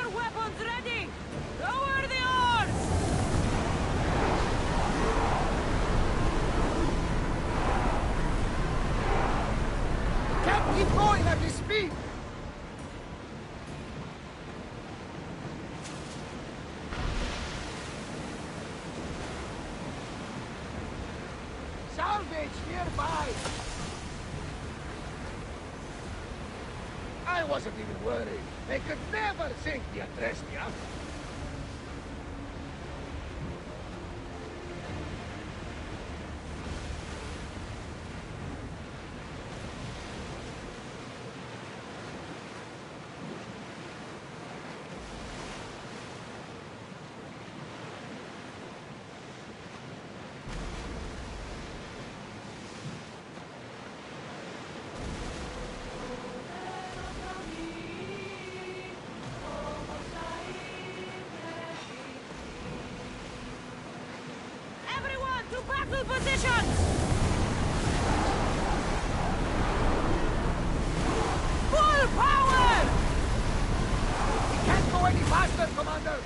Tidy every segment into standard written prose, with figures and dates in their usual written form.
your weapons ready! Lower the oars! Can't keep going at this speed! Salvage nearby! I wasn't even worried. They could never sink the Adrestia. To battle positions! Full power! We can't go any faster, Commander!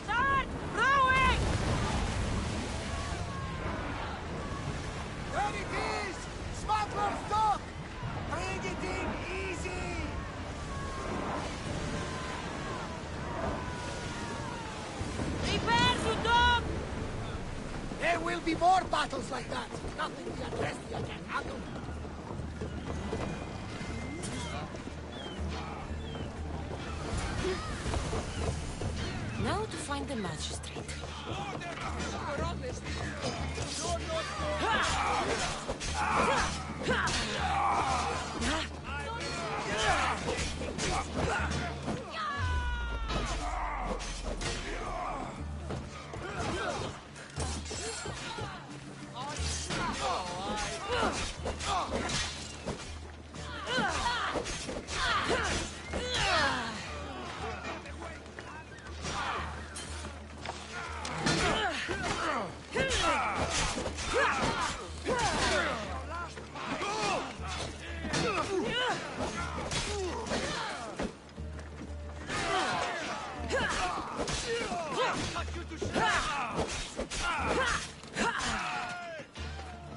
Start rowing! There it is! Smuggler's dock! Bring it in easy! Prepare to dock! There will be more battles like that! Nothing the Adrestia can handle! Now to find the magistrate.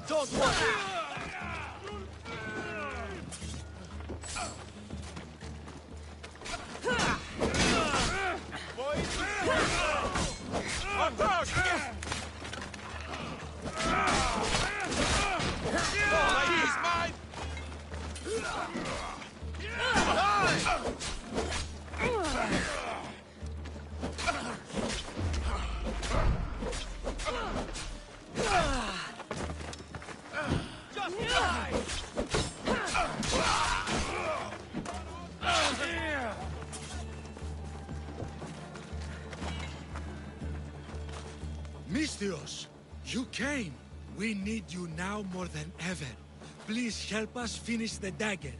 Don't worry! Misthios, you came. We need you now more than ever. Please help us finish the dagger.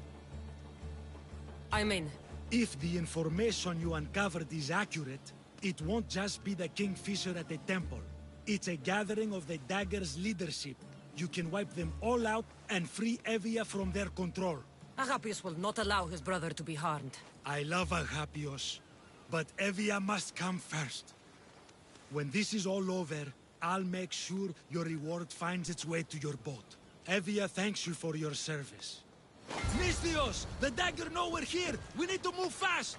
I'm in. If the information you uncovered is accurate, it won't just be the Kingfisher at the temple. It's a gathering of the dagger's leadership. You can wipe them all out and free Evia from their control. Agapius will not allow his brother to be harmed. I love Agapios, but Evia must come first. When this is all over, I'll make sure your reward finds its way to your boat. Evia thanks you for your service. Misthios! The dagger know we're here! We need to move fast!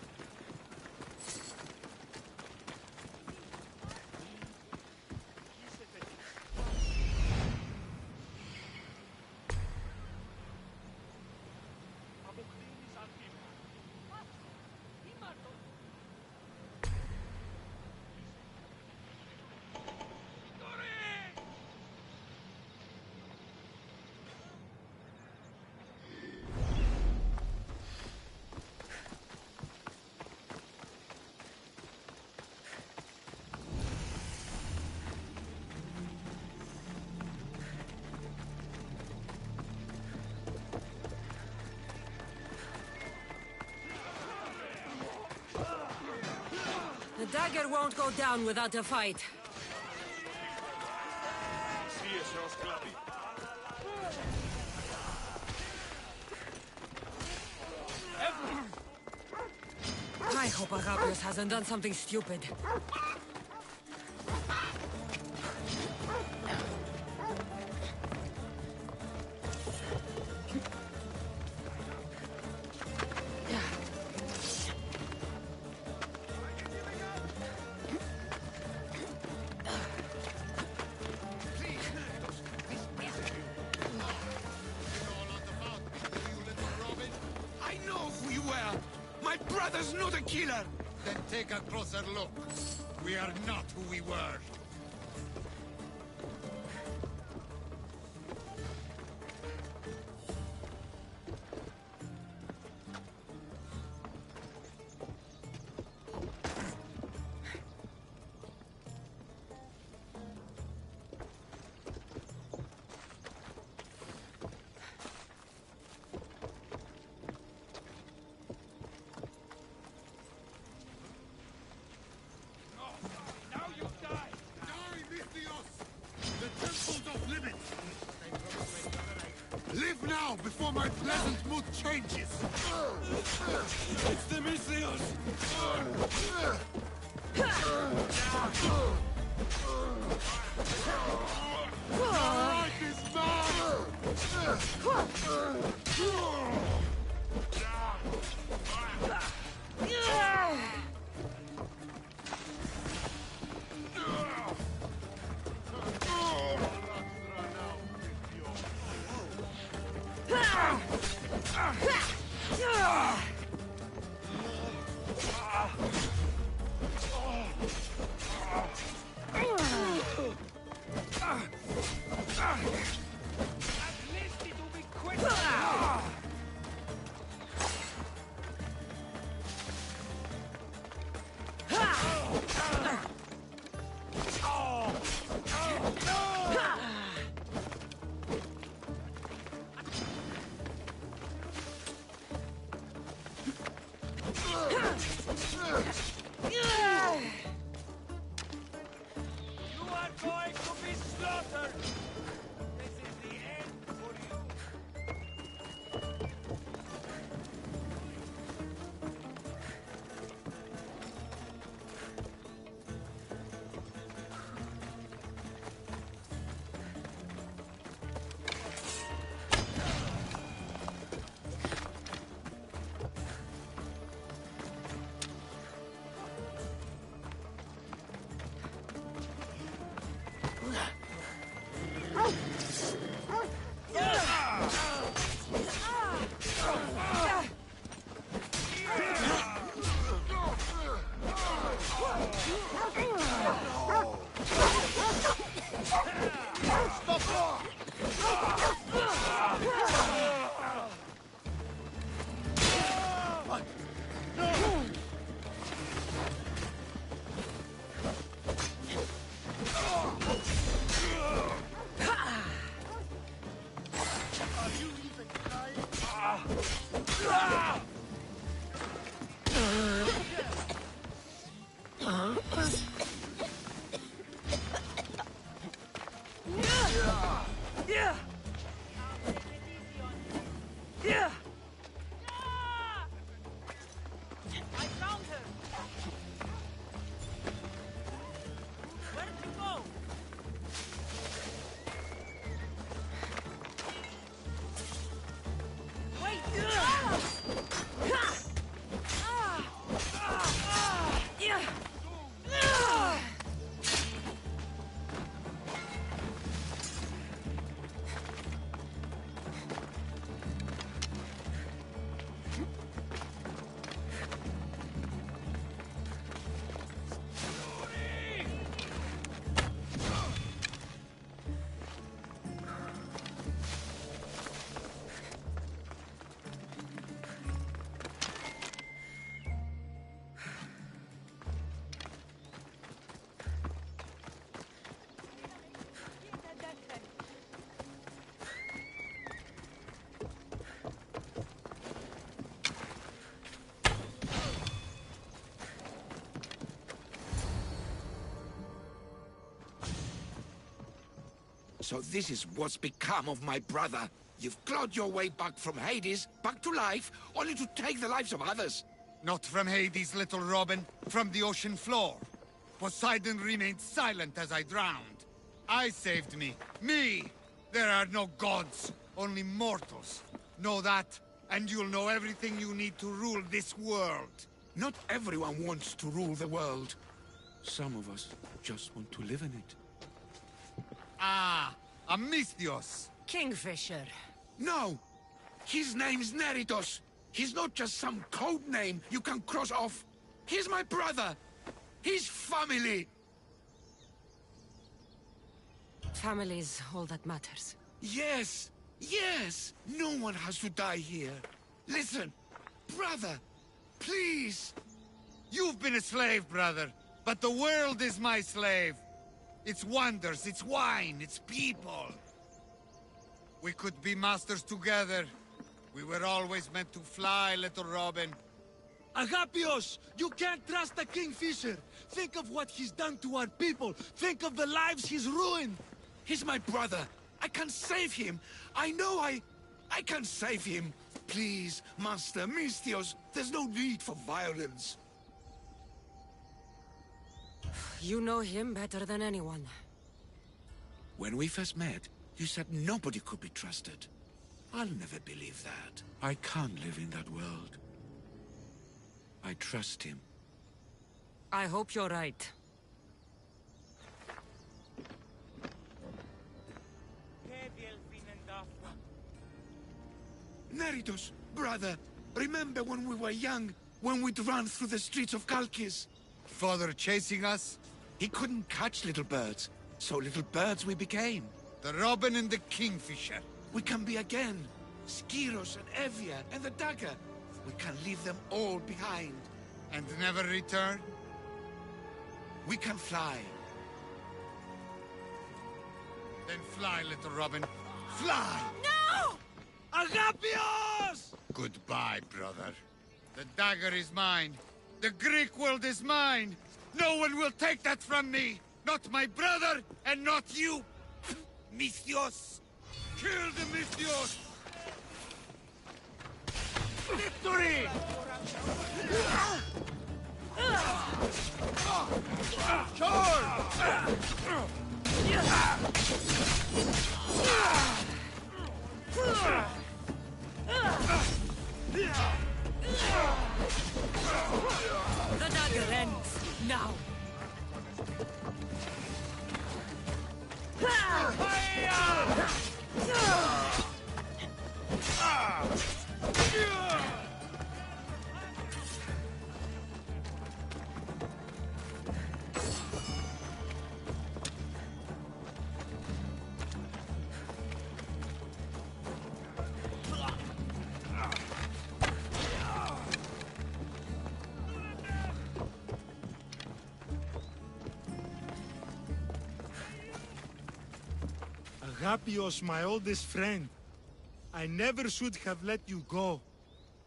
The dagger won't go down without a fight. I hope Arabios hasn't done something stupid. I know who you were! My brother's not a killer! Then take a closer look. We are not who we were. Live now, before my pleasant mood changes! It's the Messios! Your life is mine! At least it'll be quick! So this is what's become of my brother. You've clawed your way back from Hades, back to life, only to take the lives of others. Not from Hades, little Robin. From the ocean floor. Poseidon remained silent as I drowned. I saved me. Me! There are no gods, only mortals. Know that, and you'll know everything you need to rule this world. Not everyone wants to rule the world. Some of us just want to live in it. Ah, Amisthios. Kingfisher. No! His name's Neritos. He's not just some code name you can cross off. He's my brother. He's family. Family's all that matters. Yes, yes. No one has to die here. Listen, brother, please. You've been a slave, brother, but the world is my slave. Its wonders, its wine, its people. We could be masters together. We were always meant to fly, little Robin. Agapios! You can't trust the Kingfisher! Think of what he's done to our people! Think of the lives he's ruined! He's my brother. I can save him. I know I can save him. Please, Master Misthios, there's no need for violence. You know him better than anyone. When we first met, you said nobody could be trusted. I'll never believe that. I can't live in that world. I trust him. I hope you're right. Neritos, brother, remember when we were young, when we'd run through the streets of Kalkis? Father chasing us? He couldn't catch little birds, so little birds we became. The Robin and the Kingfisher. We can be again. Skiros and Evia and the dagger. We can leave them all behind. And never return? We can fly. Then fly, little Robin. Fly! No! Agapios! Goodbye, brother. The dagger is mine. The Greek world is mine. No one will take that from me. Not my brother, and not you. Misthios! Kill the Misthios! Victory! The dagger ends now. Agapios, my oldest friend. I never should have let you go.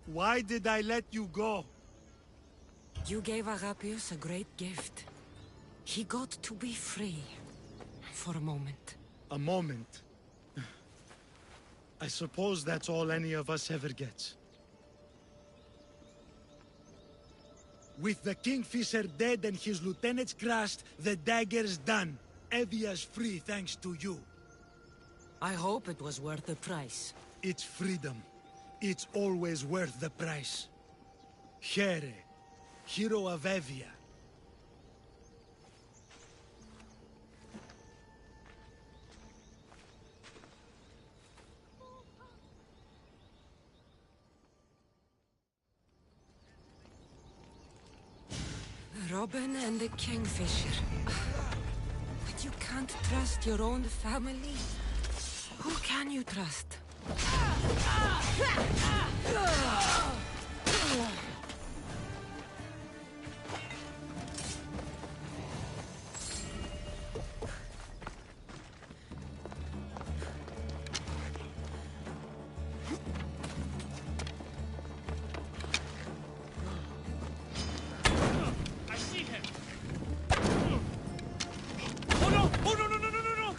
Why did I let you go? You gave Agapios a great gift. He got to be free. For a moment. A moment. I suppose that's all any of us ever gets. With the Kingfisher dead and his lieutenants crushed, the dagger's done. Evia's free thanks to you. I hope it was worth the price. It's freedom. It's always worth the price. Here, hero of Evia. Robin and the Kingfisher. But you can't trust your own family? Who can you trust? I see him! Oh no! Oh no, no, no, no, no, no!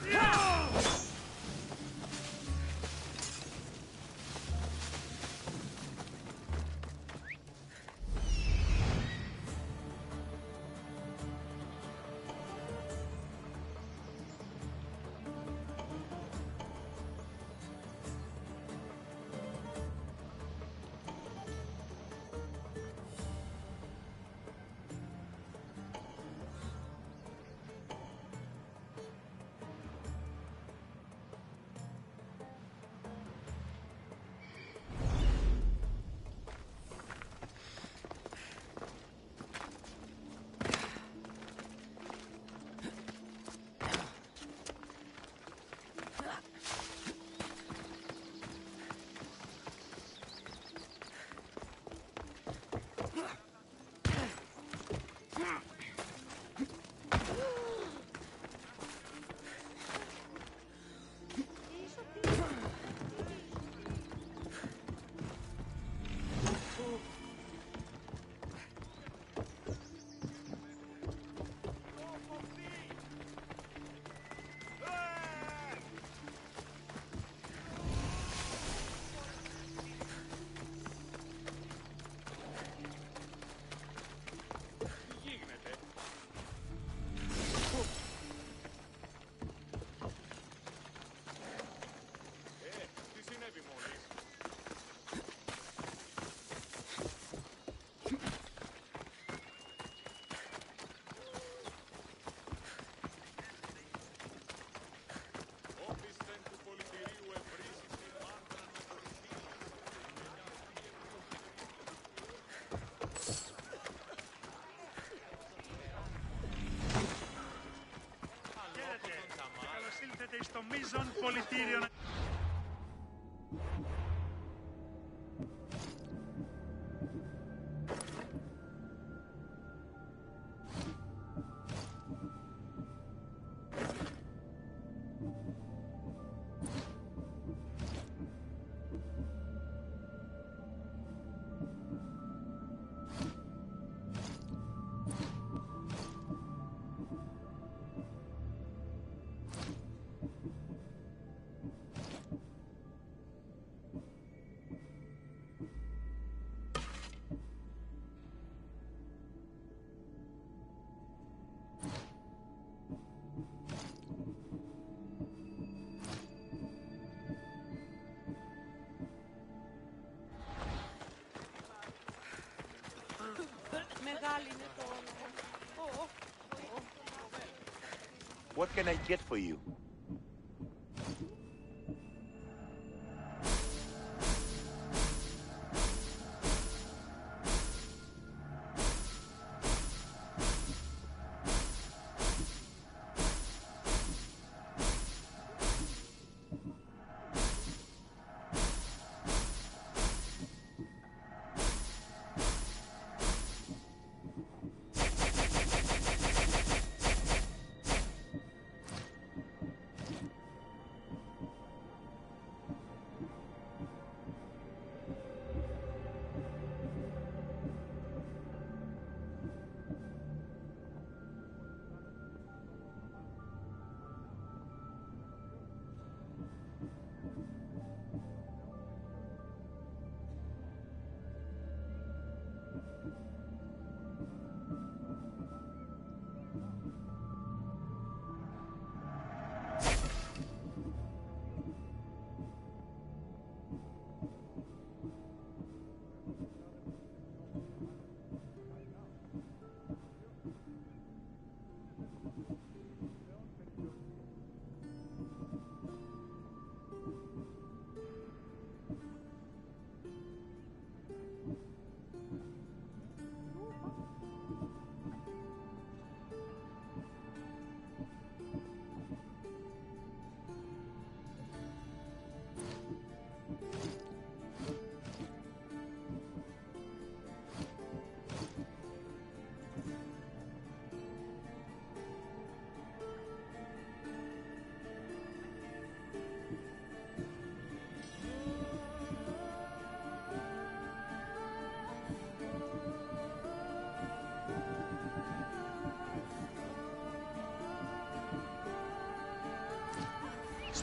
μείζων πολιτήριων. What can I get for you?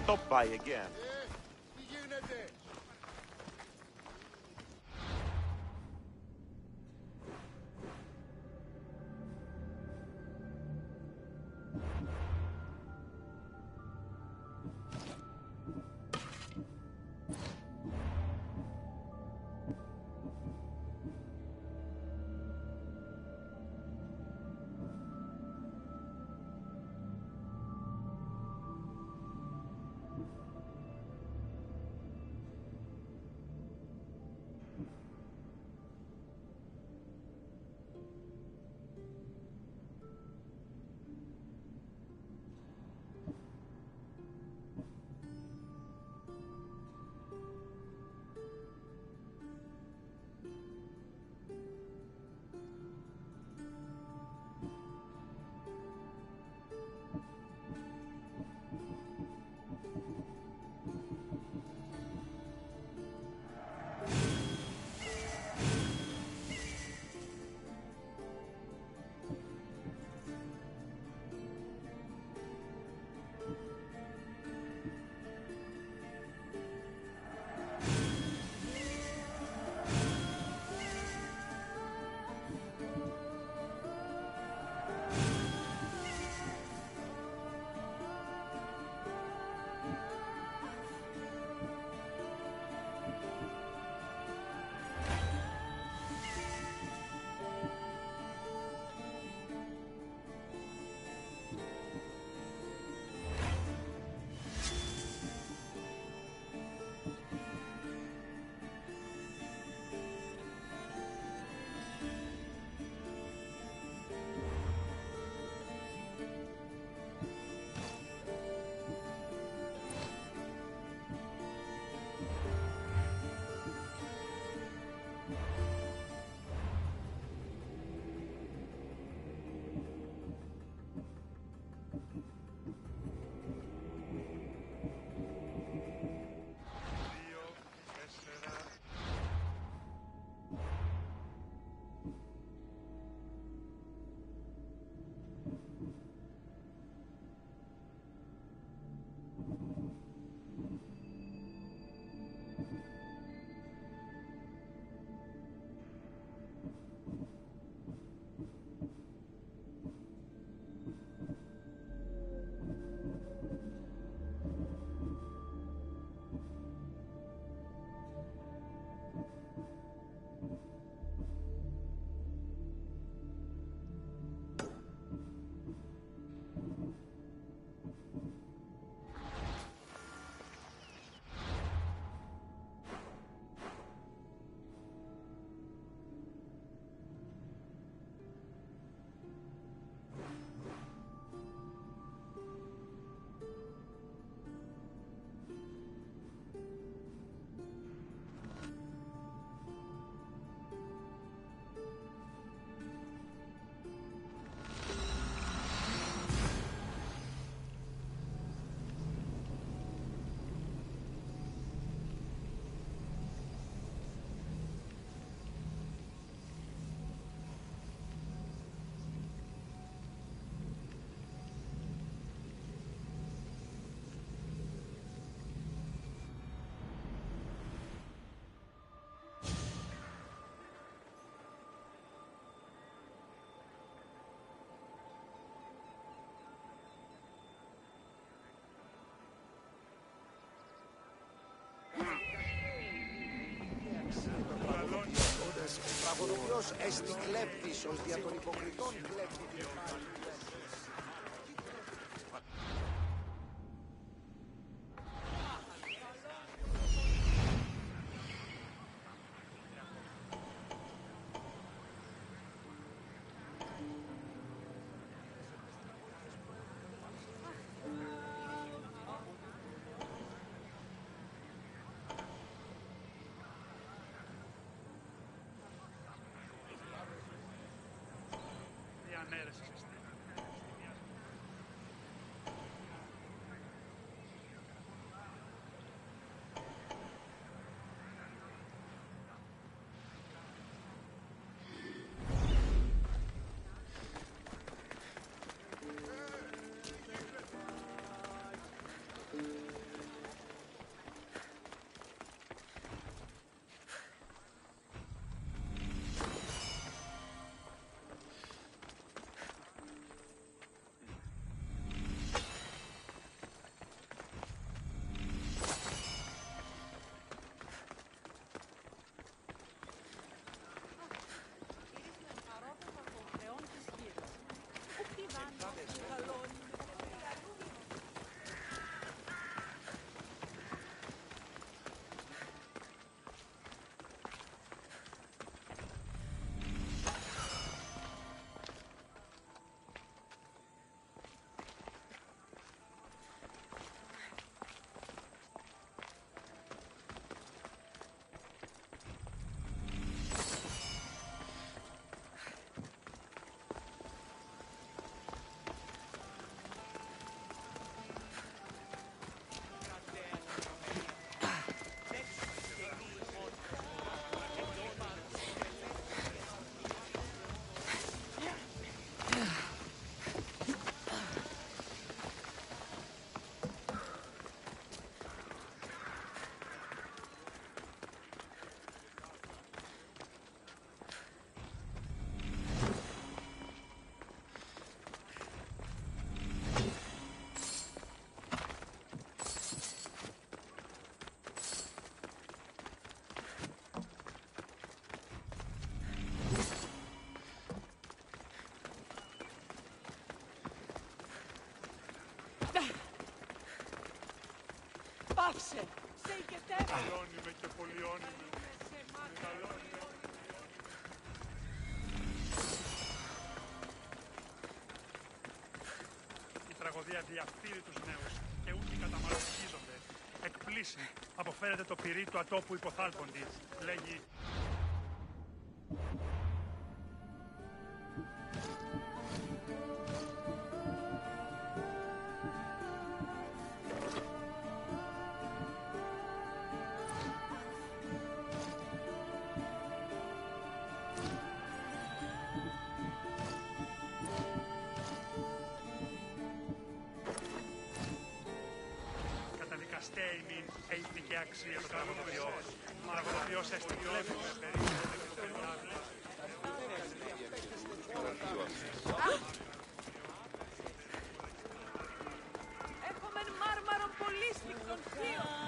Stop by again. Αυτός έστι κλέπτης ως δια των υποκριτών κλέπτη. Πάψε! Σε οικετεύω! Μεγαλώνει και πολιώνει. Η τραγωδία διαφθείρει τους νέους και ούτοι καταμαλωτίζονται. Εκπλήσει, αποφέρεται το πυρί του ατόπου υποθάλποντη. Λέγει... Καταδικαστέημη ηθική αξία το τραγωδοποιό. Ο τραγωδοποιός έστεικλεύει Έχουμε μάρμαρον πολύ σφιχτον θείο!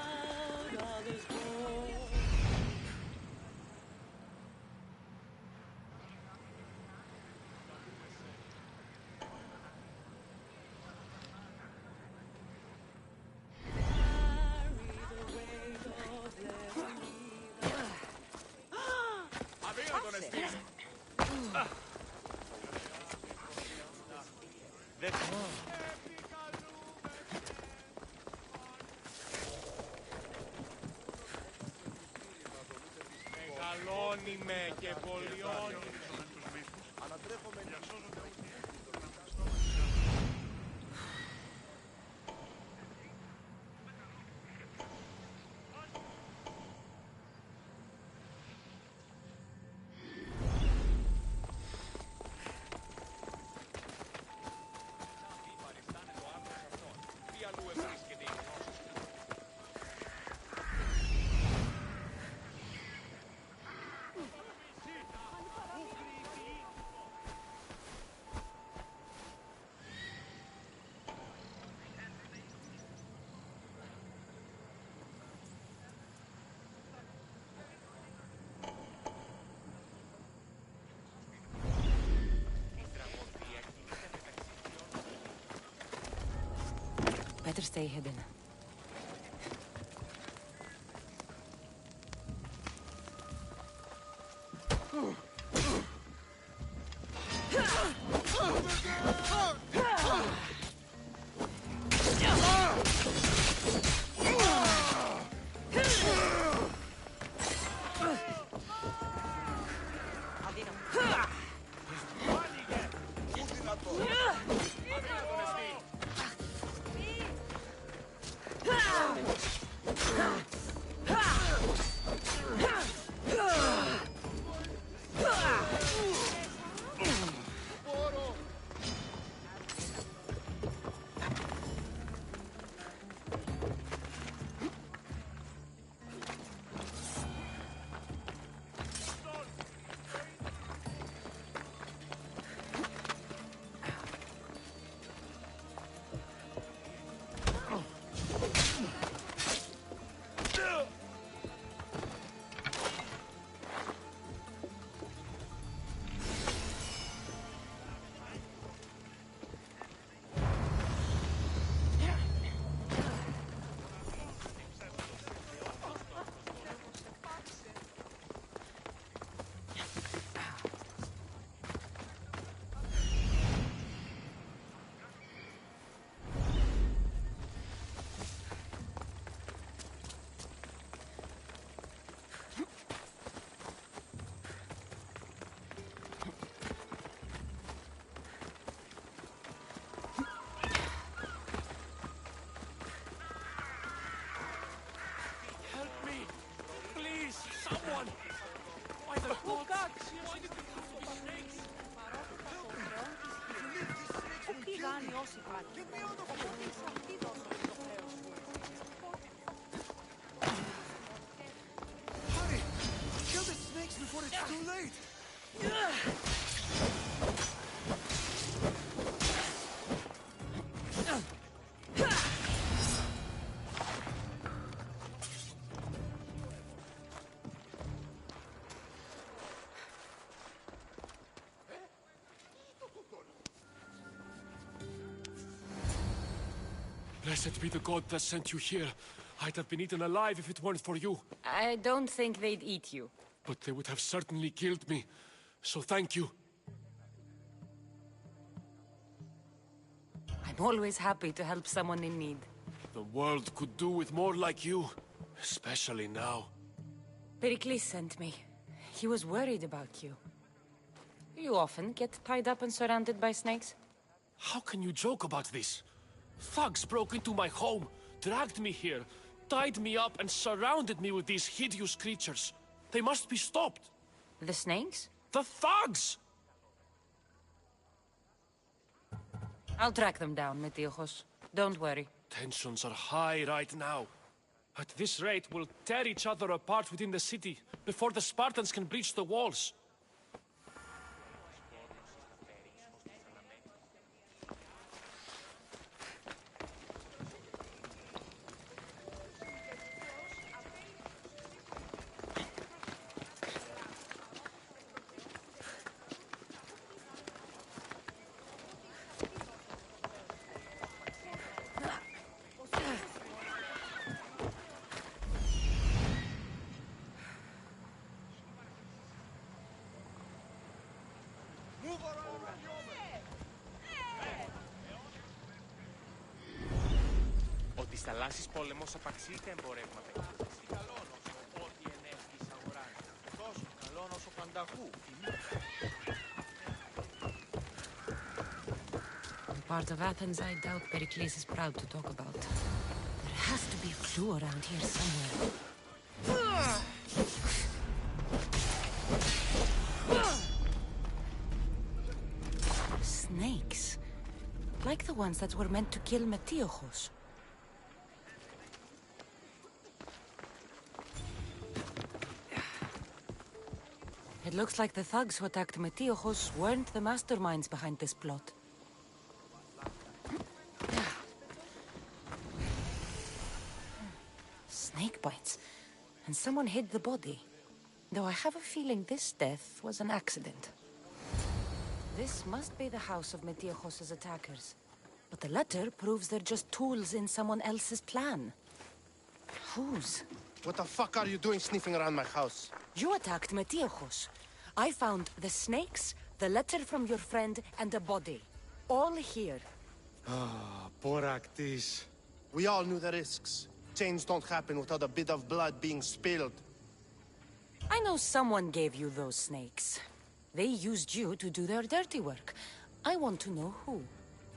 Μεγαλώνει με και πολιώνει. Better stay hidden. Hurry! Kill the snakes before it's too late! Blessed be the god that sent you here. I'd have been eaten alive if it weren't for you. I don't think they'd eat you. But they would have certainly killed me. So thank you. I'm always happy to help someone in need. The world could do with more like you. Especially now. Pericles sent me. He was worried about you. You often get tied up and surrounded by snakes? How can you joke about this? Thugs broke into my home, dragged me here, tied me up and surrounded me with these hideous creatures. They must be stopped. The snakes? The thugs! I'll track them down, Metiochos. Don't worry. Tensions are high right now. At this rate, we'll tear each other apart within the city before the Spartans can breach the walls. Ότι στις θαλάσσιες πόλεμος απαξίζει τα εμπορεύματα και καλό όσο ό,τι ενέφης αγοράζει. Τόσο καλό όσο πανταχού. The part of Athens I doubt Pericles is proud to talk about. There has to be flu around here somewhere. Snakes. Like the ones that were meant to kill Metiochos. It looks like the thugs who attacked Metiochos weren't the masterminds behind this plot. Snake bites. And someone hid the body. Though I have a feeling this death was an accident. This must be the house of Metiochos' attackers. But the letter proves they're just tools in someone else's plan. Whose? What the fuck are you doing sniffing around my house? You attacked Metiojos. I found the snakes, the letter from your friend, and a body. All here. Ah, Poraktis. We all knew the risks. Change don't happen without a bit of blood being spilled. I know someone gave you those snakes. They used you to do their dirty work. I want to know who.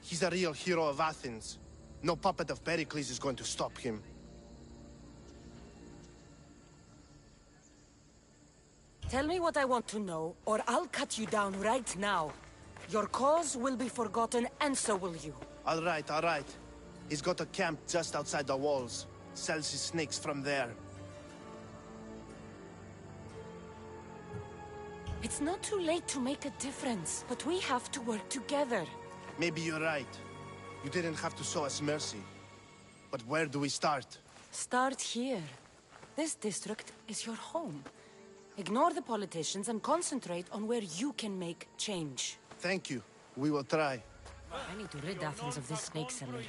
He's a real hero of Athens. No puppet of Pericles is going to stop him. Tell me what I want to know, or I'll cut you down right now. Your cause will be forgotten, and so will you. All right, all right. He's got a camp just outside the walls. Sells his snakes from there. It's not too late to make a difference, but we have to work together. Maybe you're right. You didn't have to show us mercy. But where do we start? Start here. This district is your home. Ignore the politicians and concentrate on where you can make change. Thank you. We will try. I need to rid Athens of this snake seller.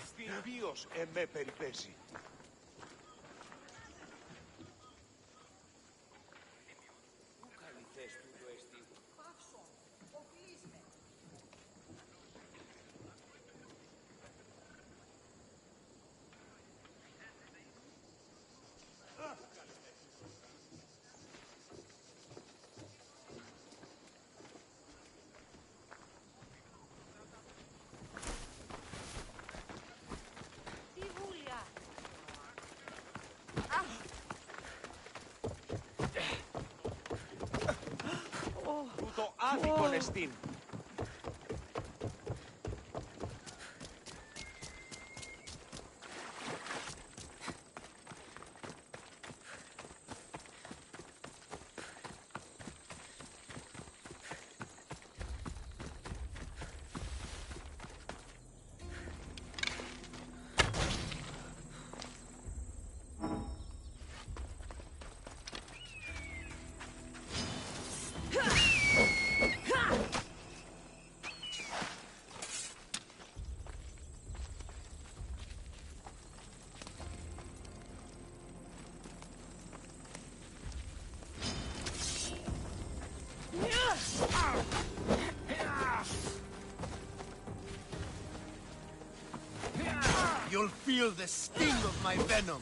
Τούτο άδικον εστίν. You'll feel the sting of my venom.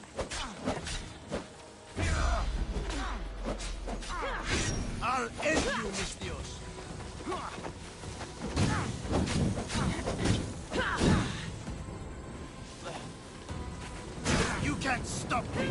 I'll end you, Mistios. You can't stop me.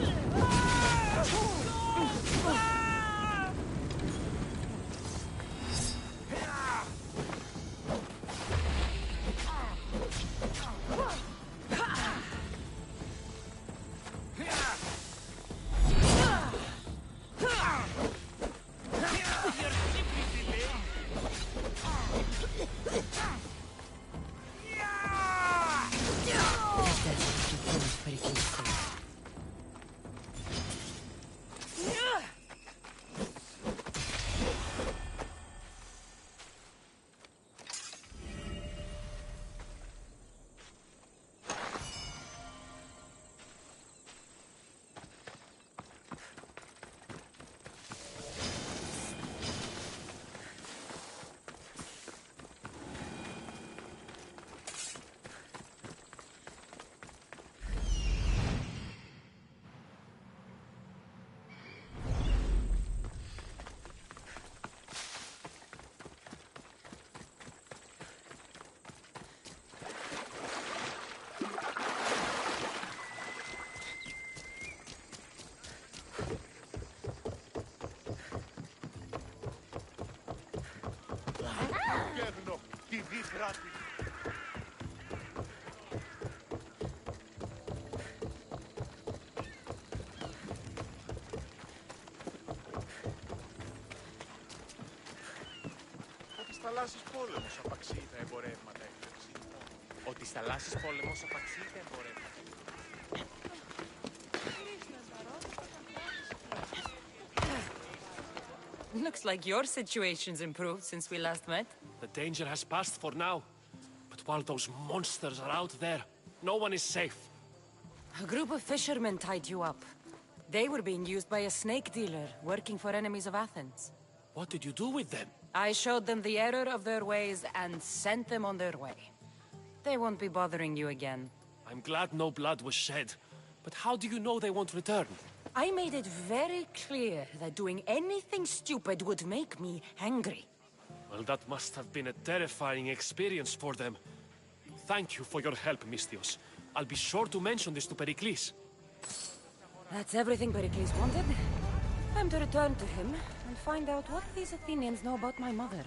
Γέρνω τη δίθρα της. Ότι στα θαλάσσης πόλεμος απαξίει τα εμπορεύματα έκπληξη. Ότι στα θαλάσσης πόλεμος απαξίει τα εμπορεύματα. Looks like your situation's improved since we last met. The danger has passed for now. But while those monsters are out there. No one is safe. A group of fishermen tied you up. They were being used by a snake dealer, working for enemies of Athens. What did you do with them? I showed them the error of their ways and sent them on their way. They won't be bothering you again. I'm glad no blood was shed. But how do you know they won't return? I made it very clear that doing anything stupid would make me angry. Well, that must have been a terrifying experience for them. Thank you for your help, Misthios. I'll be sure to mention this to Pericles. That's everything Pericles wanted. Time to return to him and find out what these Athenians know about my mother.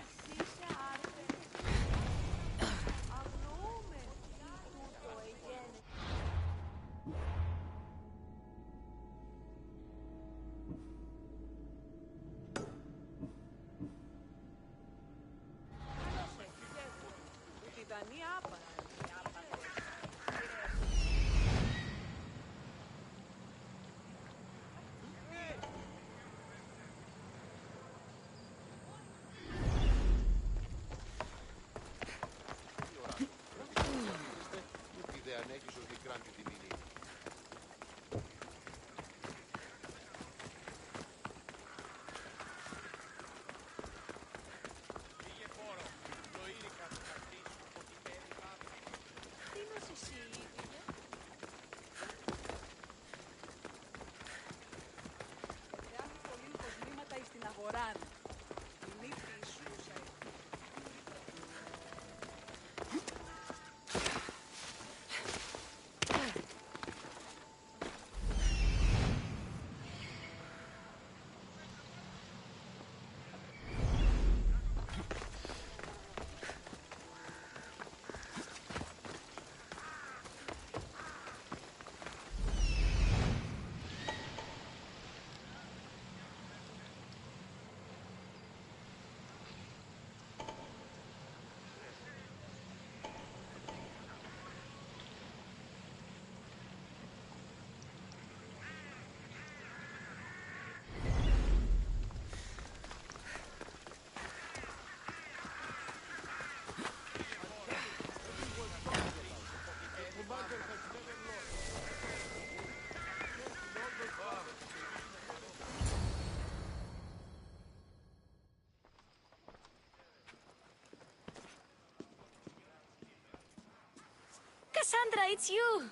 Cassandra, it's you!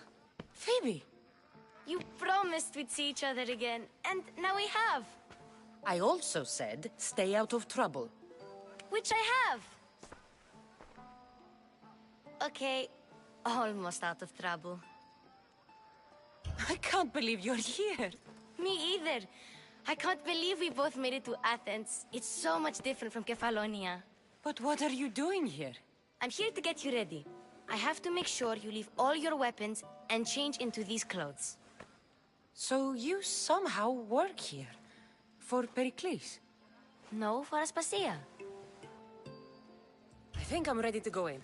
Phoebe! You promised we'd see each other again, and now we have. I also said, stay out of trouble. Which I have. Okay, almost out of trouble. I can't believe you're here. Me either. I can't believe we both made it to Athens. It's so much different from Kefalonia. But what are you doing here? I'm here to get you ready. I have to make sure you leave all your weapons and change into these clothes. So you somehow work here? For Pericles? No, for Aspasia. I think I'm ready to go in.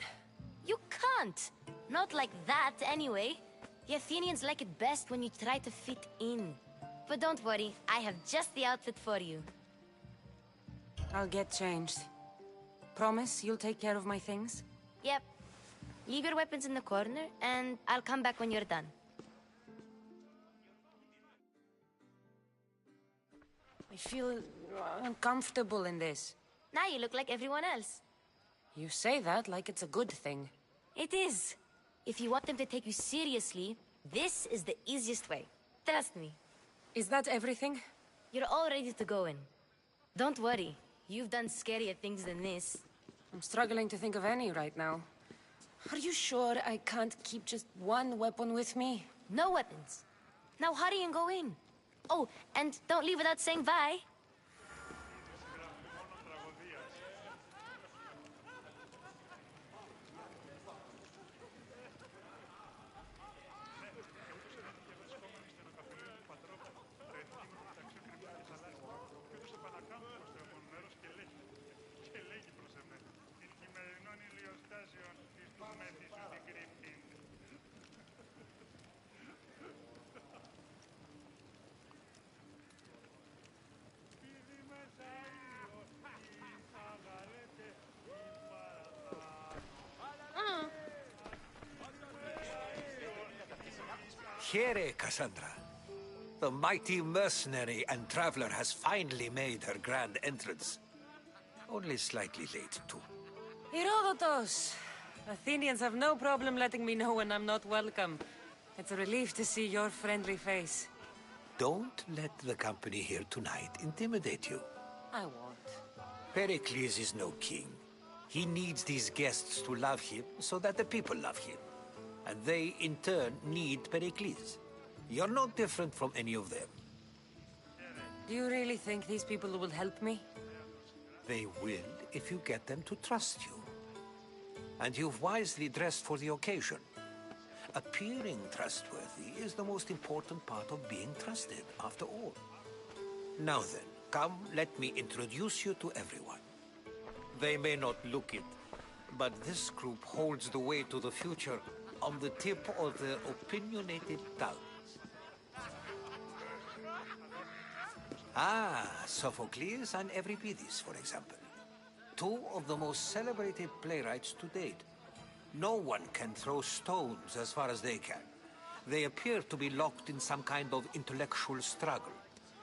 You can't! Not like that, anyway. The Athenians like it best when you try to fit in. But don't worry, I have just the outfit for you. I'll get changed. Promise you'll take care of my things? Yep. Leave your weapons in the corner, and I'll come back when you're done. I feel uncomfortable in this. Now you look like everyone else. You say that like it's a good thing. It is. If you want them to take you seriously, this is the easiest way. Trust me. Is that everything? You're all ready to go in. Don't worry. You've done scarier things than this. I'm struggling to think of any right now. Are you sure I can't keep just one weapon with me? No weapons. Now hurry and go in. Oh, and don't leave without saying bye. Here, Cassandra. The mighty mercenary and traveler has finally made her grand entrance. Only slightly late, too. Herodotus! Athenians have no problem letting me know when I'm not welcome. It's a relief to see your friendly face. Don't let the company here tonight intimidate you. I won't. Pericles is no king. He needs these guests to love him so that the people love him. And they, in turn, need Pericles. You're no different from any of them. Do you really think these people will help me? They will if you get them to trust you. And you've wisely dressed for the occasion. Appearing trustworthy is the most important part of being trusted, after all. Now then, come, let me introduce you to everyone. They may not look it, but this group holds the way to the future on the tip of their opinionated tongue. Ah, Sophocles and Euripides, for example. Two of the most celebrated playwrights to date. No one can throw stones as far as they can. They appear to be locked in some kind of intellectual struggle,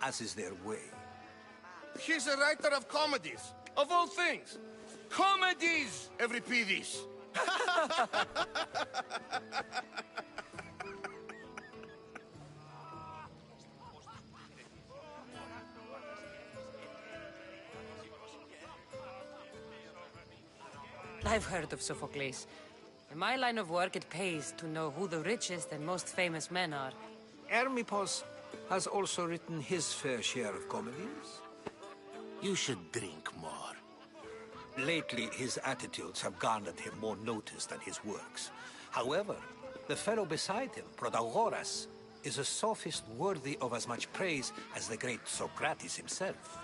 as is their way. He's a writer of comedies, of all things. Comedies, Euripides! I've heard of Sophocles. In my line of work, it pays to know who the richest and most famous men are. Hermippos has also written his fair share of comedies. You should drink more. Lately, his attitudes have garnered him more notice than his works. However, the fellow beside him, Protagoras, is a sophist worthy of as much praise as the great Socrates himself.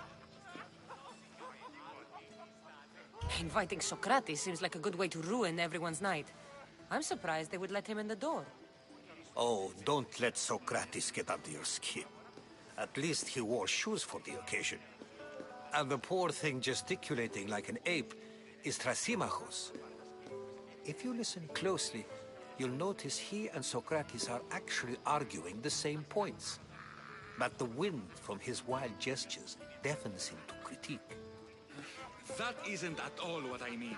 Inviting Socrates seems like a good way to ruin everyone's night. I'm surprised they would let him in the door. Oh, don't let Socrates get under your skin. At least he wore shoes for the occasion. And the poor thing gesticulating like an ape is Thrasymachos. If you listen closely, you'll notice he and Socrates are actually arguing the same points. But the wind from his wild gestures deafens him to critique. That isn't at all what I mean.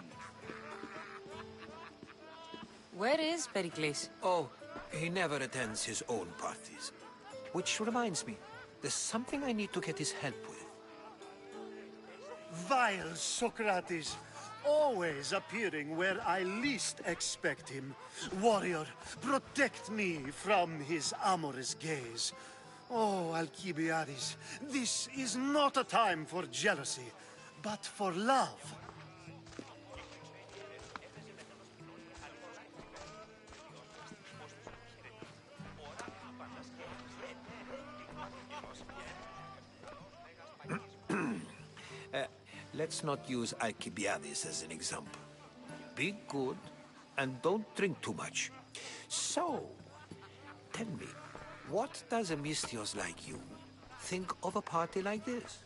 Where is Pericles? Oh, he never attends his own parties. Which reminds me, there's something I need to get his help with. Vile Socrates, always appearing where I least expect him. Warrior, protect me from his amorous gaze. Oh, Alcibiades, this is not a time for jealousy, but for love. Let's not use Alcibiades as an example. Be good, and don't drink too much. So, tell me, what does a Mystios like you think of a party like this?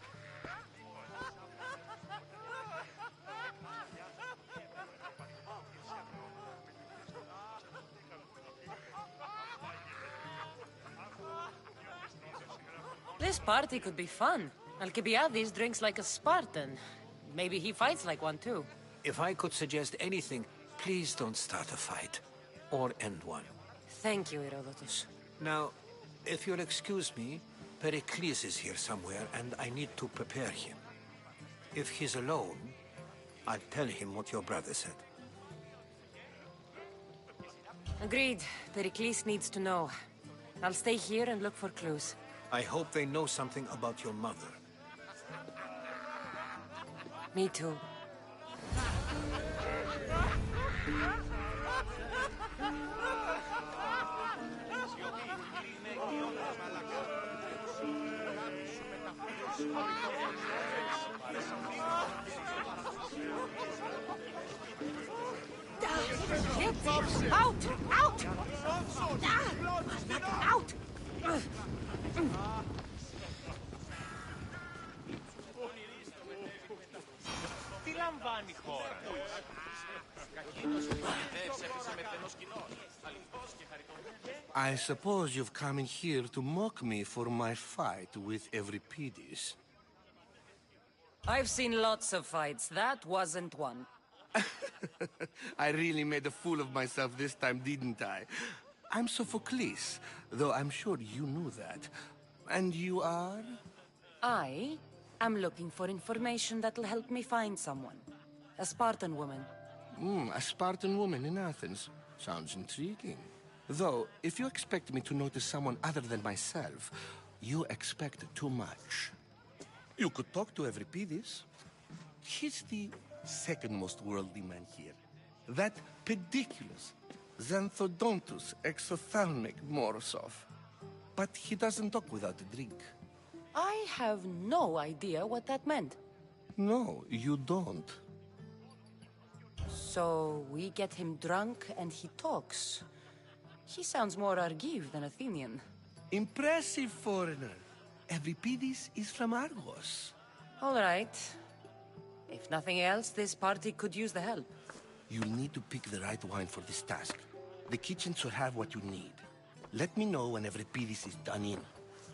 This party could be fun. Alcibiades drinks like a Spartan. Maybe he fights like one too. If I could suggest anything, please don't start a fight. Or end one. Thank you, Herodotus. Now, if you'll excuse me, Pericles is here somewhere, and I need to prepare him. If he's alone, I'll tell him what your brother said. Agreed. Pericles needs to know. I'll stay here and look for clues. I hope they know something about your mother. Me too. Out! Out! Out! Τι λαμβάνει η χώρα. Κακίνος έπαιζε με στενός κοινός. Αληθώς και χαριτωμένος. I suppose you've come in here to mock me for my fight with Euripides. I've seen lots of fights. That wasn't one. I really made a fool of myself this time, didn't I? I'm Sophocles, though I'm sure you knew that. And you are? I am looking for information that'll help me find someone. A Spartan woman. A Spartan woman in Athens. Sounds intriguing. Though, if you expect me to notice someone other than myself, you expect too much. You could talk to Euripides. He's the second most worldly man here. That pediculous Xanthodontus exophthalmic Morosov. But he doesn't talk without a drink. I have no idea what that meant. No, you don't. So we get him drunk and he talks. He sounds more Argive than Athenian. Impressive foreigner. Euripides is from Argos. All right. If nothing else, this party could use the help. You'll need to pick the right wine for this task. The kitchen should have what you need. Let me know when Euripides is done in,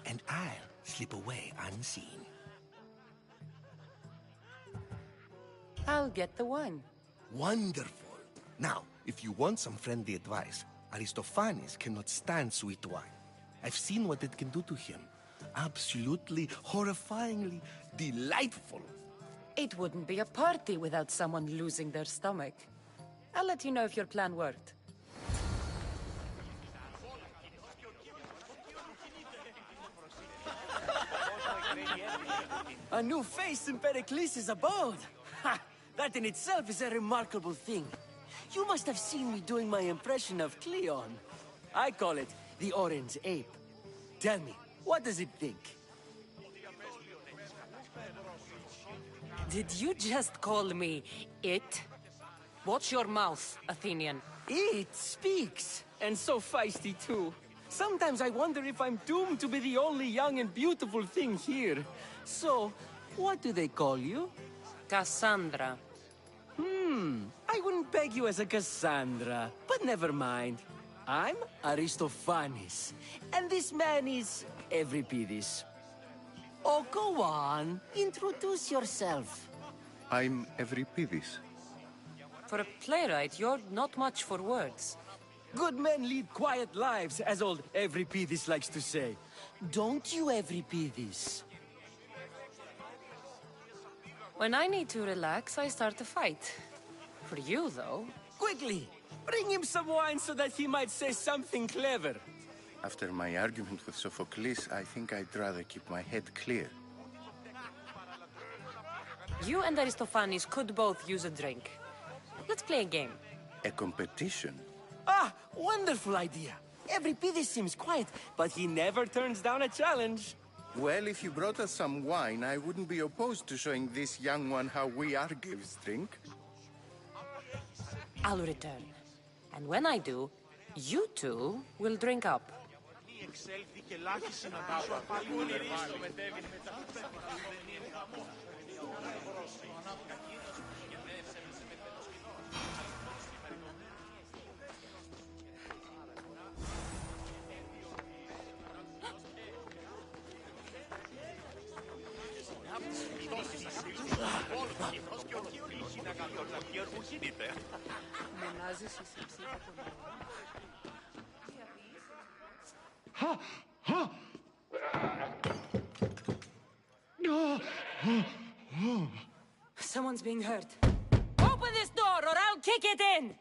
and I'll slip away unseen. I'll get the wine. Wonderful. Now, if you want some friendly advice, Aristophanes cannot stand sweet wine. I've seen what it can do to him. Absolutely, horrifyingly delightful. It wouldn't be a party without someone losing their stomach. I'll let you know if your plan worked. A new face in Pericles' abode! Ha! That in itself is a remarkable thing. You must have seen me doing my impression of Cleon. I call it the Orange Ape. Tell me, what does it think? Did you just call me it? Watch your mouth, Athenian. It speaks, and so feisty too. Sometimes I wonder if I'm doomed to be the only young and beautiful thing here. So, what do they call you? Cassandra. I wouldn't peg you as a Cassandra, but never mind. I'm Aristophanes, and this man is Euripides. Oh, go on. Introduce yourself. I'm Euripides. For a playwright, you're not much for words. Good men lead quiet lives, as old Euripides likes to say. Don't you, Euripides? When I need to relax, I start a fight. For you, though... Quickly! Bring him some wine so that he might say something clever. After my argument with Sophocles, I think I'd rather keep my head clear. You and Aristophanes could both use a drink. Let's play a game. A competition? Ah, wonderful idea. Euripides seems quiet, but he never turns down a challenge. Well, if you brought us some wine, I wouldn't be opposed to showing this young one how we Argives drink. I'll return. And when I do, you two will drink up. Someone's being hurt. Open this door or I'll kick it in!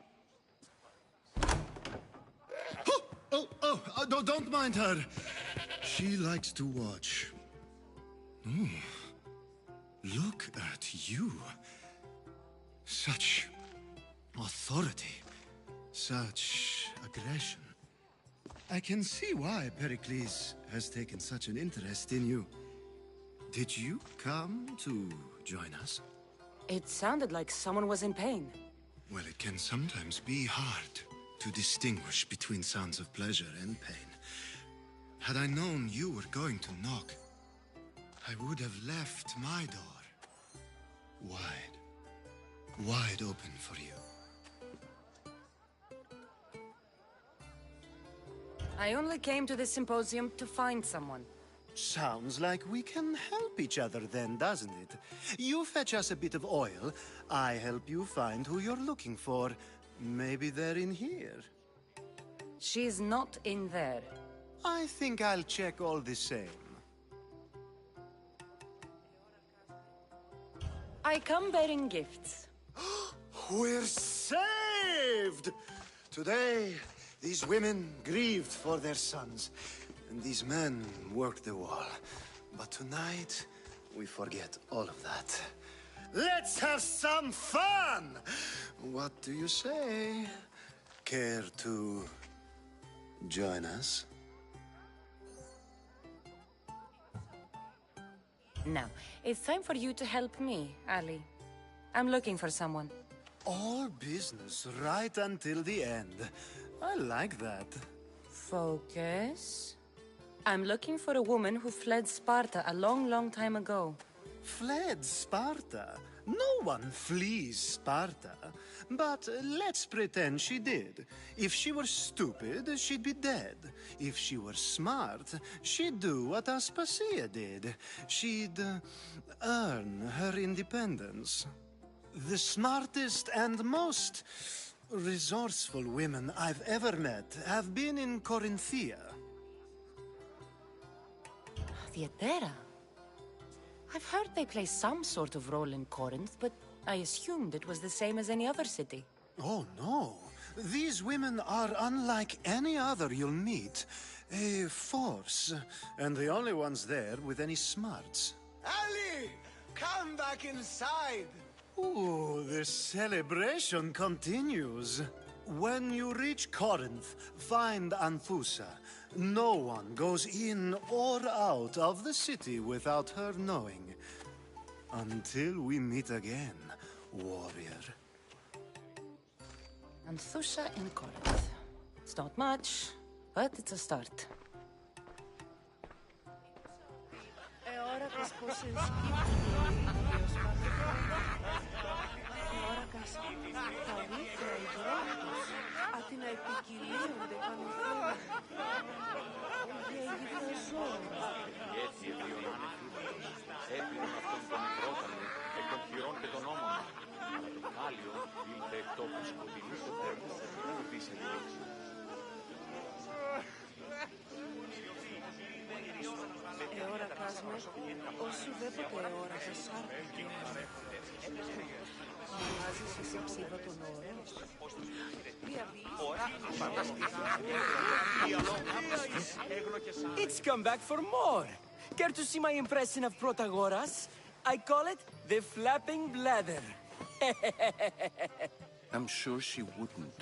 No, don't mind her. She likes to watch. Oh, look at you. Such authority, such aggression. I can see why Pericles has taken such an interest in you. Did you come to join us? It sounded like someone was in pain. Well, it can sometimes be hard to distinguish between sounds of pleasure and pain. Had I known you were going to knock, I would have left my door wide open for you. I only came to this symposium to find someone. Sounds like we can help each other then, doesn't it? You fetch us a bit of oil, I help you find who you're looking for. Maybe they're in here. She's not in there. I think I'll check all the same. I come bearing gifts. We're saved! Today, these women grieved for their sons, and these men worked the wall. But tonight, we forget all of that. Let's have some fun! What do you say? Care to join us? Now, it's time for you to help me, Ali. I'm looking for someone. All business right until the end. I like that. Focus. I'm looking for a woman who fled Sparta a long, long time ago. Fled Sparta? No one flees Sparta. But let's pretend she did. If she were stupid, she'd be dead. If she were smart, she'd do what Aspasia did. She'd earn her independence. The smartest and most resourceful women I've ever met have been in Corinthia. Theatera? I've heard they play some sort of role in Corinth, but I assumed it was the same as any other city. Oh, no. These women are unlike any other you'll meet. A force, and the only ones there with any smarts. Ali! Come back inside! Ooh, the celebration continues. When you reach Corinth, find Anthusa. No one goes in or out of the city without her knowing. Until we meet again, warrior. Anthusa in Corinth. It's not much, but it's a start. Έτσι εβιώνανε φίλους. Έπλυνον αυτόν τον νεκρόταλο, εκ των χειρών και των ώμων. Αλλά το κάλιο ήλθε εκ τόπου σκοτεινής το τέρμα, ουδή σε λήξη. Εώρα κάσμε, όσου δέποτε εώρα σε σάρκα. Μοιάζεις εσύ ψήβα τον όρο. It's come back for more. Care to see my impression of Protagoras? I call it the flapping bladder. I'm sure she wouldn't.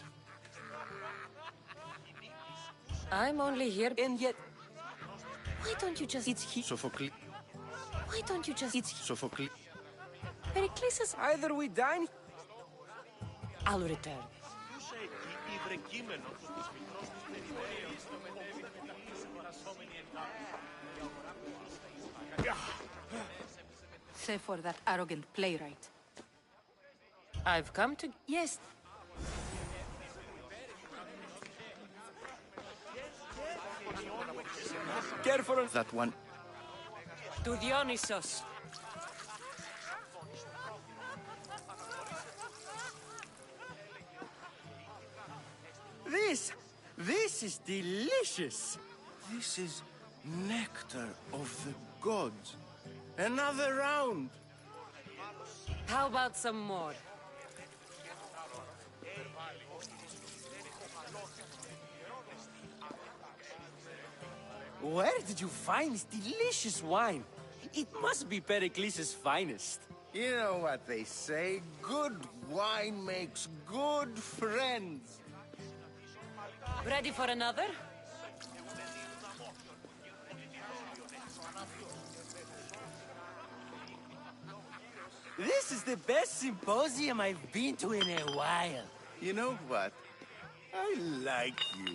I'm only here, and yet... Why don't you just... It's he... Sophocles. Why don't you just... It's... Sophocles. Pericles, either we dine... I'll return. Save for that arrogant playwright. I've come to... Yes. Careful. That one. To Dionysos. This is delicious. This is nectar of the gods. Another round. How about some more? Where did you find this delicious wine? It must be Pericles' finest. You know what they say, good wine makes good friends. Ready for another? This is the best symposium I've been to in a while. You know what? I like you.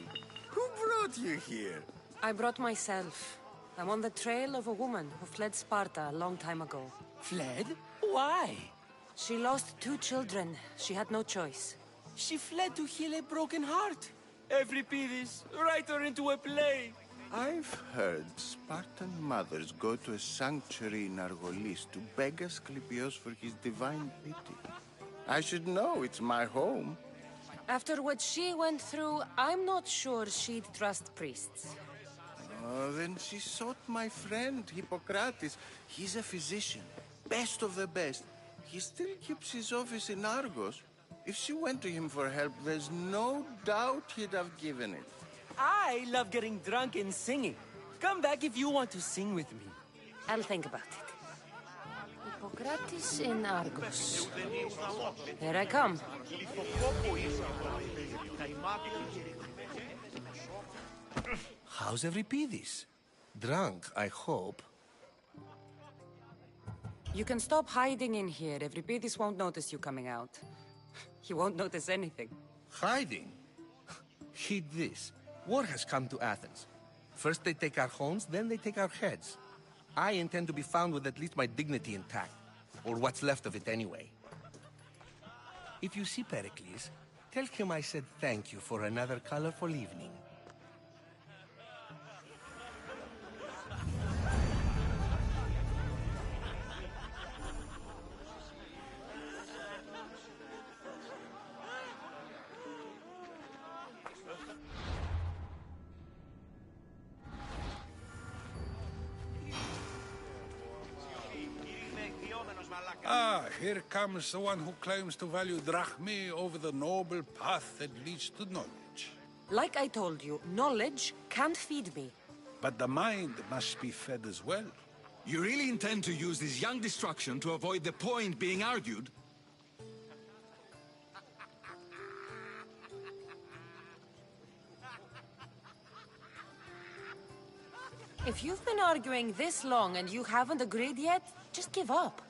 Who brought you here? I brought myself. I'm on the trail of a woman who fled Sparta a long time ago. Fled? Why? She lost 2 children. She had no choice. She fled to heal a broken heart. Euripides, write her into a play. I've heard Spartan mothers go to a sanctuary in Argolis to beg Asclepios for his divine pity. I should know, it's my home. After what she went through, I'm not sure she'd trust priests. Oh, then she sought my friend, Hippocrates. He's a physician, best of the best. He still keeps his office in Argos. If she went to him for help, there's no doubt he'd have given it. I love getting drunk and singing. Come back if you want to sing with me. I'll think about it. Hippocrates in Argos. Here I come. How's Euripides? Drunk, I hope. You can stop hiding in here. Euripides won't notice you coming out. He won't notice anything. Hiding? Heed this. War has come to Athens. First they take our homes, then they take our heads. I intend to be found with at least my dignity intact. Or what's left of it anyway. If you see Pericles, tell him I said thank you for another colorful evening. Ah, here comes the one who claims to value drachmae over the noble path that leads to knowledge. Like I told you, knowledge can't feed me. But the mind must be fed as well. You really intend to use this young destruction to avoid the point being argued? If you've been arguing this long and you haven't agreed yet, just give up.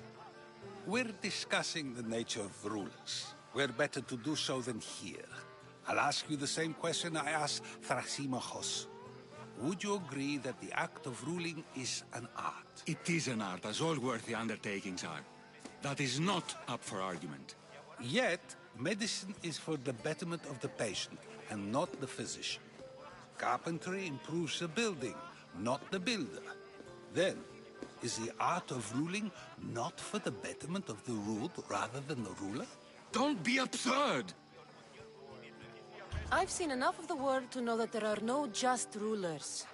We're discussing the nature of rulers. We're better to do so than here. I'll ask you the same question I asked Thrasymachos. Would you agree that the act of ruling is an art? It is an art, as all worthy undertakings are. That is not up for argument. Yet, medicine is for the betterment of the patient, and not the physician. Carpentry improves the building, not the builder. Then, is the art of ruling not for the betterment of the ruled rather than the ruler? Don't be absurd! I've seen enough of the world to know that there are no just rulers.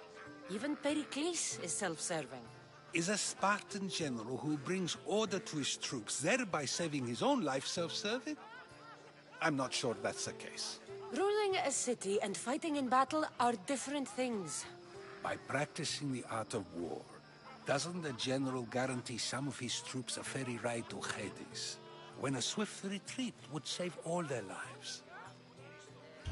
Even Pericles is self-serving. Is a Spartan general who brings order to his troops, thereby saving his own life, self-serving? I'm not sure that's the case. Ruling a city and fighting in battle are different things. By practicing the art of war, doesn't the general guarantee some of his troops a ferry ride to Hades, when a swift retreat would save all their lives?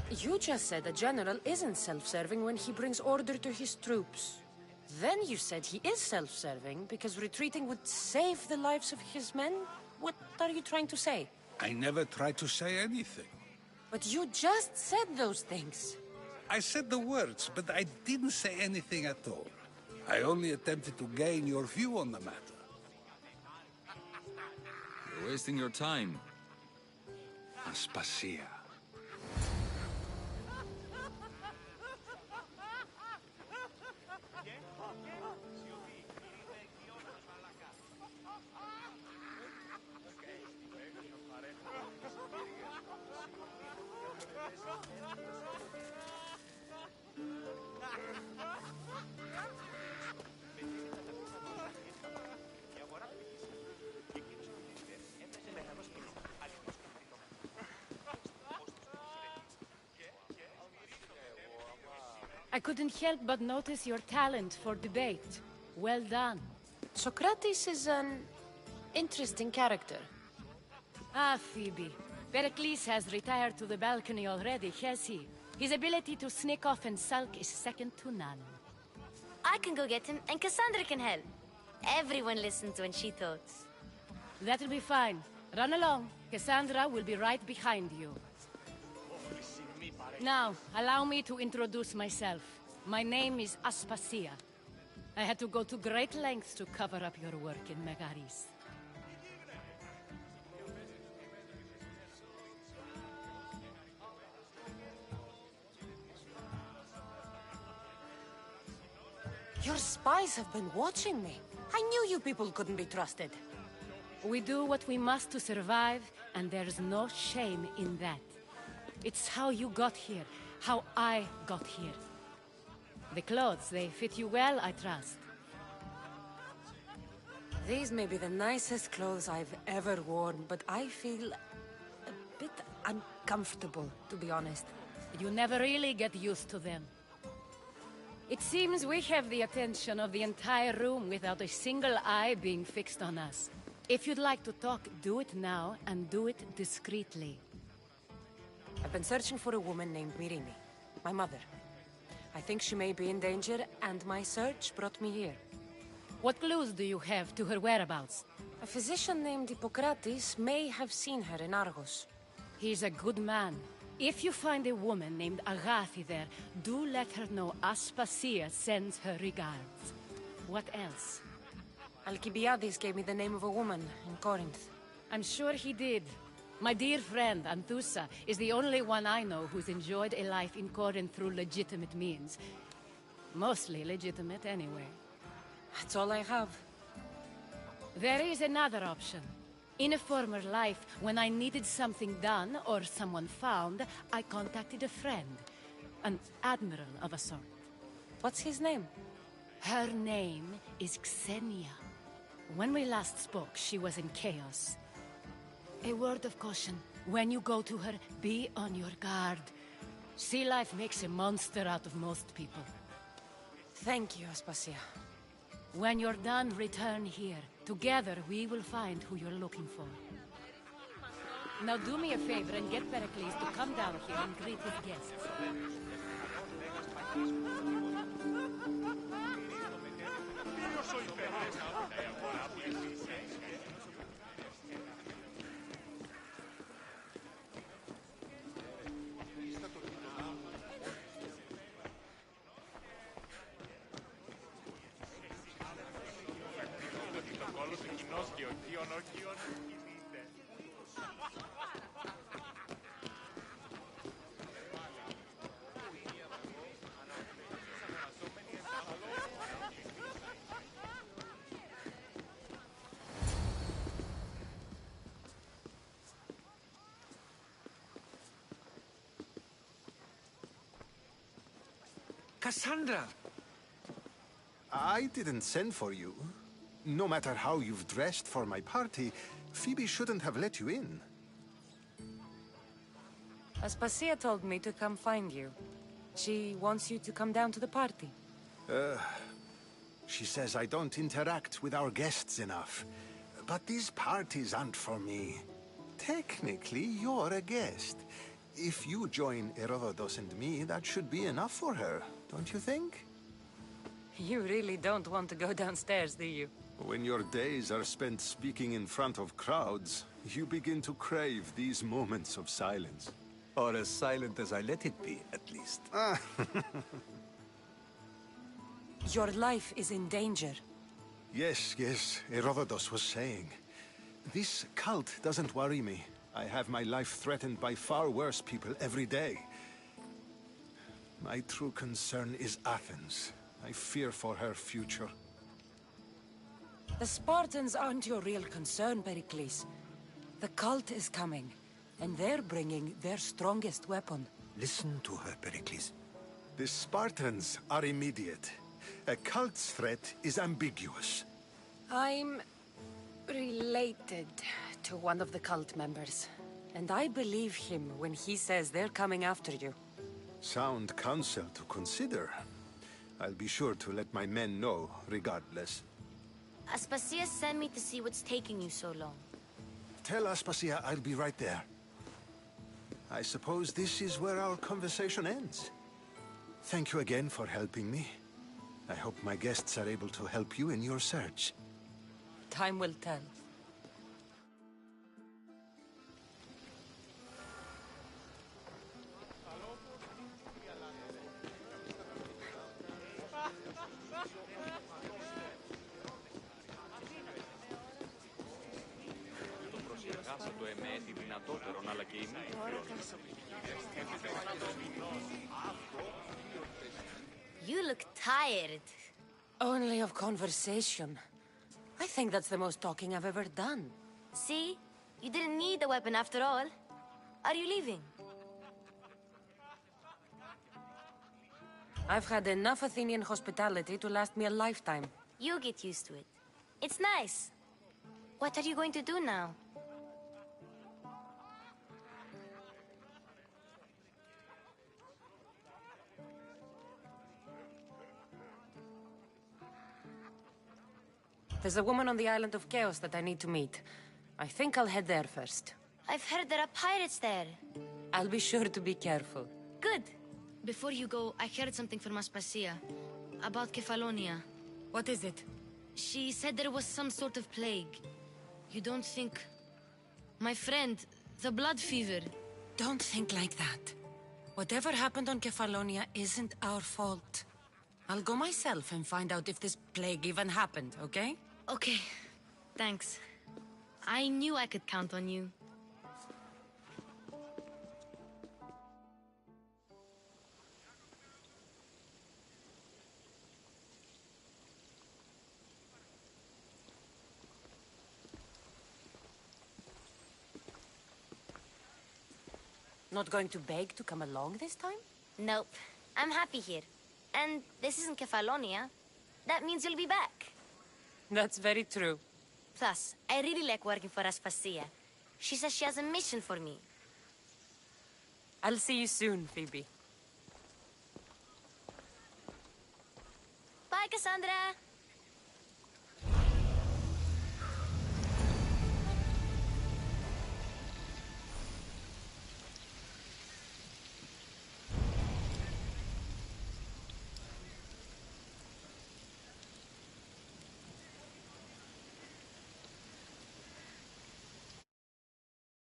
You just said a general isn't self-serving when he brings order to his troops. Then you said he is self-serving because retreating would save the lives of his men? What are you trying to say? I never tried to say anything. But you just said those things. I said the words, but I didn't say anything at all. I only attempted to gain your view on the matter. You're wasting your time. Aspasia. I couldn't help but notice your talent for debate. Well done. Socrates is an interesting character. Ah, Phoebe. Pericles has retired to the balcony already, has he? His ability to sneak off and sulk is second to none. I can go get him, and Cassandra can help. Everyone listens when she talks. That'll be fine. Run along. Cassandra will be right behind you. Now, allow me to introduce myself. My name is Aspasia. I had to go to great lengths to cover up your work in Megaris. Your spies have been watching me. I knew you people couldn't be trusted. We do what we must to survive, and there's no shame in that. It's how you got here, how I got here. The clothes, they fit you well, I trust. These may be the nicest clothes I've ever worn, but I feel a bit uncomfortable, to be honest. You never really get used to them. It seems we have the attention of the entire room without a single eye being fixed on us. If you'd like to talk, do it now, and do it discreetly. I've been searching for a woman named Mirini, my mother. I think she may be in danger, and my search brought me here. What clues do you have to her whereabouts? A physician named Hippocrates may have seen her in Argos. He's a good man. If you find a woman named Agathi there, do let her know Aspasia sends her regards. What else? Alcibiades gave me the name of a woman in Corinth. I'm sure he did. My dear friend, Anthusa, is the only one I know who's enjoyed a life in Corinth through legitimate means. Mostly legitimate, anyway. That's all I have. There is another option. In a former life, when I needed something done or someone found, I contacted a friend. An admiral of a sort. What's his name? Her name is Xenia. When we last spoke, she was in chaos. A word of caution. When you go to her, be on your guard. Sea life makes a monster out of most people. Thank you, Aspasia. When you're done, return here. Together, we will find who you're looking for. Now do me a favor and get Pericles to come down here and greet his guests. Cassandra! I didn't send for you. No matter how you've dressed for my party, Phoebe shouldn't have let you in. Aspasia told me to come find you. She wants you to come down to the party. She says I don't interact with our guests enough. But these parties aren't for me. Technically, you're a guest. If you join Herodotus and me, that should be enough for her, don't you think? You really don't want to go downstairs, do you? When your days are spent speaking in front of crowds, you begin to crave these moments of silence. Or as silent as I let it be, at least. Your life is in danger. Yes, Herodotus was saying. This cult doesn't worry me. I have my life threatened by far worse people every day. My true concern is Athens. I fear for her future. The Spartans aren't your real concern, Pericles. The cult is coming, and they're bringing their strongest weapon. Listen to her, Pericles. The Spartans are immediate. A cult's threat is ambiguous. I'm related to one of the cult members, and I believe him when he says they're coming after you. Sound counsel to consider. I'll be sure to let my men know, regardless. Aspasia sent me to see what's taking you so long. Tell Aspasia I'll be right there. I suppose this is where our conversation ends. Thank you again for helping me. I hope my guests are able to help you in your search. Time will tell. You look tired. Only of conversation. I think that's the most talking I've ever done. See? You didn't need the weapon after all. Are you leaving? I've had enough Athenian hospitality to last me a lifetime. You get used to it. It's nice. What are you going to do now? There's a woman on the island of Chaos that I need to meet. I think I'll head there first. I've heard there are pirates there. I'll be sure to be careful. Good. Before you go, I heard something from Aspasia. About Kefalonia. What is it? She said there was some sort of plague. You don't think... My friend, the blood fever. Don't think like that. Whatever happened on Kefalonia isn't our fault. I'll go myself and find out if this plague even happened, okay? Okay. Thanks. I knew I could count on you. Not going to beg to come along this time? Nope. I'm happy here. And this isn't Kefalonia. That means you'll be back. That's very true. Plus, I really like working for Aspasia. She says she has a mission for me. I'll see you soon, Phoebe. Bye, Cassandra!